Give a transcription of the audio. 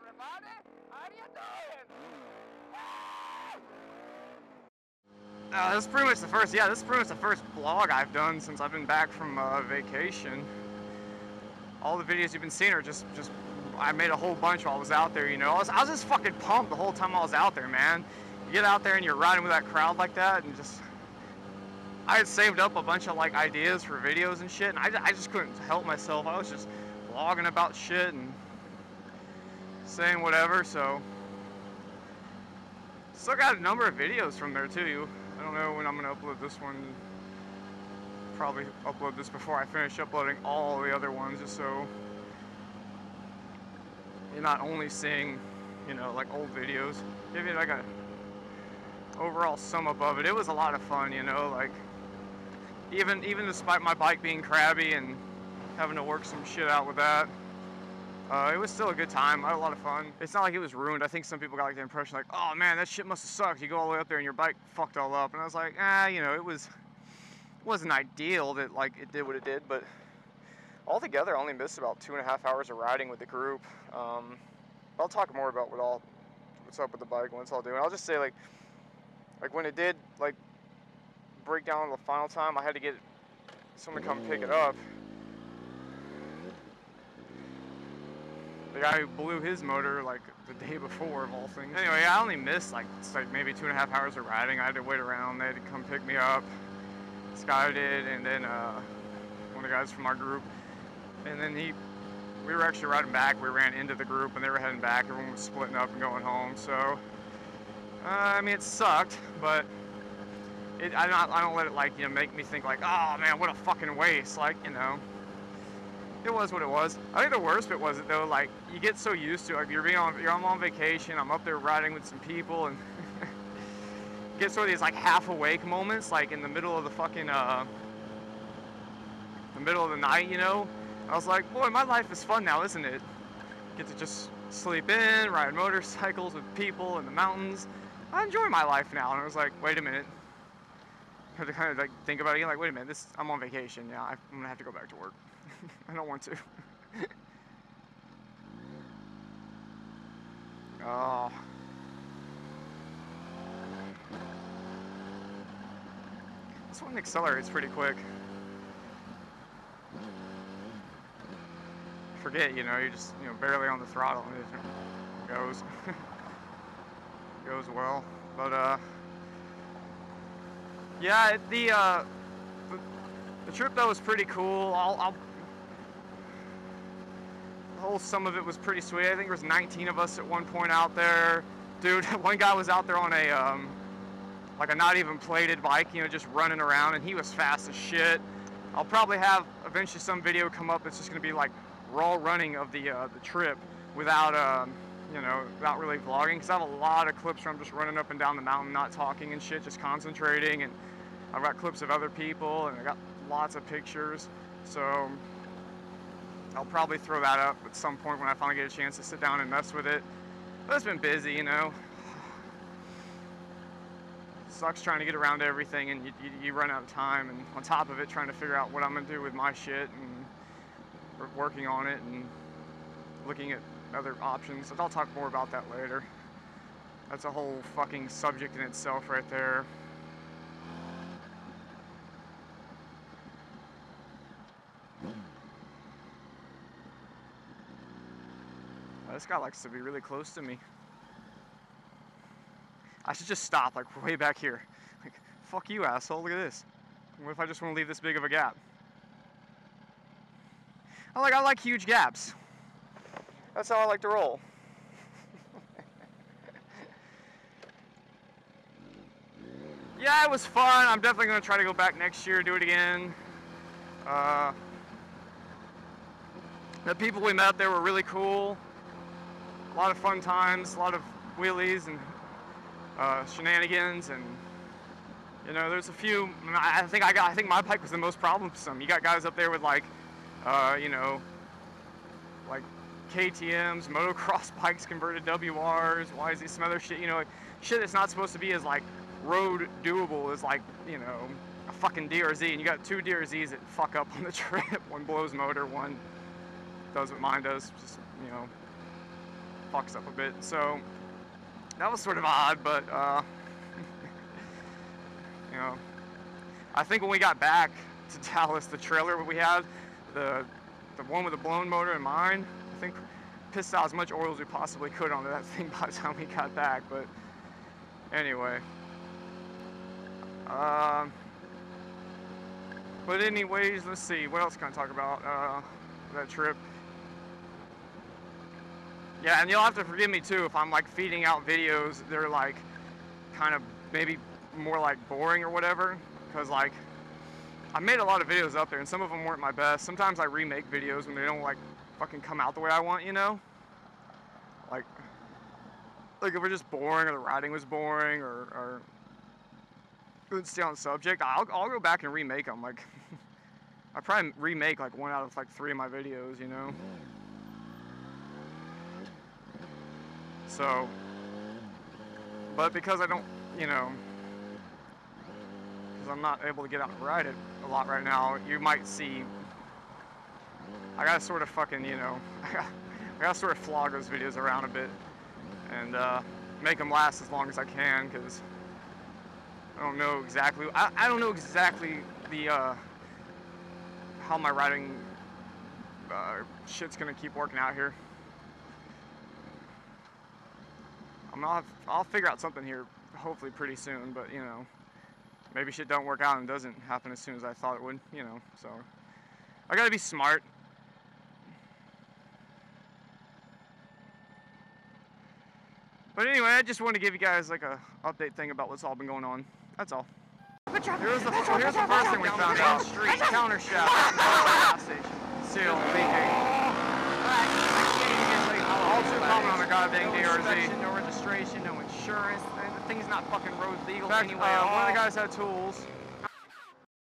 everybody? How you doing? This is pretty much the first, this is pretty much the first vlog I've done since I've been back from vacation. All the videos you've been seeing are just I made a whole bunch while I was out there, you know. I was just fucking pumped the whole time I was out there, man. You get out there and you're riding with that crowd like that, and just, I had saved up a bunch of like ideas for videos and shit, and I just couldn't help myself. I was just vlogging about shit and saying whatever, so. Still got a number of videos from there too. I don't know when I'm gonna upload this one. Probably upload this before I finish uploading all the other ones, just so you're not only seeing, you know, like old videos. Give you like a overall sum up of it. It was a lot of fun, you know, like even despite my bike being crabby and having to work some shit out with that, it was still a good time. I had a lot of fun. It's not like it was ruined. I think some people got like the impression like, oh man, that shit must have sucked. You go all the way up there and your bike fucked all up. And I was like, you know, it wasn't ideal that like it did what it did, but altogether I only missed about 2.5 hours of riding with the group. I'll talk more about what's up with the bike once I'll do it. I'll just say like when it did like break down the final time, I had to get someone to come pick it up. The guy who blew his motor like the day before, of all things. Anyway, I only missed like maybe 2.5 hours of riding. I had to wait around. They had to come pick me up. Sky did, and then one of the guys from our group. And then we were actually riding back. We ran into the group, and they were heading back. Everyone was splitting up and going home. So, I mean, it sucked, but I don't let it like, you know, make me think like, oh man, what a fucking waste. Like, you know. It was what it was. I think the worst bit was it though, like you get so used to it, like I'm on vacation, I'm up there riding with some people, and get sort of these like half awake moments, like in the middle of the fucking the middle of the night, you know. I was like, boy, my life is fun now, isn't it? Get to just sleep in, ride motorcycles with people in the mountains. I enjoy my life now. And I was like, wait a minute. I had to kind of like think about it again, like, wait a minute, I'm on vacation. Yeah, I'm gonna have to go back to work. I don't want to. Oh. This one accelerates pretty quick. Forget, you know, you're just, you know, barely on the throttle and it goes. Goes well. But, yeah, the trip though was pretty cool. The whole sum of it was pretty sweet. I think there was 19 of us at one point out there. Dude, one guy was out there on a like a not even plated bike, you know, just running around, and he was fast as shit. I'll probably have eventually some video come up that's just gonna be like raw running of the trip without you know, without really vlogging, because I have a lot of clips where I'm just running up and down the mountain, not talking and shit, just concentrating, and I've got clips of other people, and I got lots of pictures, so I'll probably throw that up at some point when I finally get a chance to sit down and mess with it. But it's been busy, you know. Sucks trying to get around to everything, and you run out of time, and on top of it trying to figure out what I'm gonna do with my shit, and working on it and looking at other options. I'll talk more about that later. That's a whole fucking subject in itself right there. This guy likes to be really close to me. I should just stop, like, way back here. Like, fuck you, asshole, look at this. What if I just want to leave this big of a gap? I like huge gaps. That's how I like to roll. Yeah, it was fun. I'm definitely going to try to go back next year, do it again. The people we met there were really cool. A lot of fun times, a lot of wheelies and shenanigans, and you know, there's a few. I think my bike was the most problemsome. You got guys up there with like, you know, like KTM's, motocross bikes converted WRs, YZ, some other shit. You know, shit that's not supposed to be as like road doable as like, you know, a fucking DRZ. And you got two DRZs that fuck up on the trip. One blows motor, one does what mine does. Just, you know. fucks up a bit. So that was sort of odd, but you know, I think when we got back to Dallas, the trailer we had, the one with the blown motor and mine, I think pissed out as much oil as we possibly could onto that thing by the time we got back. But anyway, but anyways, let's see, what else can I talk about that trip? Yeah, and you'll have to forgive me too if I'm like feeding out videos they're like kind of maybe more like boring or whatever, because like I made a lot of videos up there and some of them weren't my best. Sometimes I remake videos when they don't like fucking come out the way I want, you know? Like if we're just boring or the writing was boring or couldn't stay on subject, I'll go back and remake them. Like I probably remake like 1 out of like 3 of my videos, you know? So, but because I don't, you know, because I'm not able to get out and ride it a lot right now, you might see, I gotta sort of fucking, you know, I gotta sort of flog those videos around a bit and make them last as long as I can, because I don't know exactly, I don't know exactly the, how my riding shit's gonna keep working out here. I'll figure out something here hopefully pretty soon, but you know, maybe shit don't work out and doesn't happen as soon as I thought it would, you know, so I gotta be smart. But anyway, I just want to give you guys like a update thing about what's all been going on. That's all. Here's the first thing we found out. Street counter shaft gas station. Seal, vacated. All too common on a goddamn DRZ. No registration, no insurance. The thing's not fucking road legal anyway. One of the guys had tools.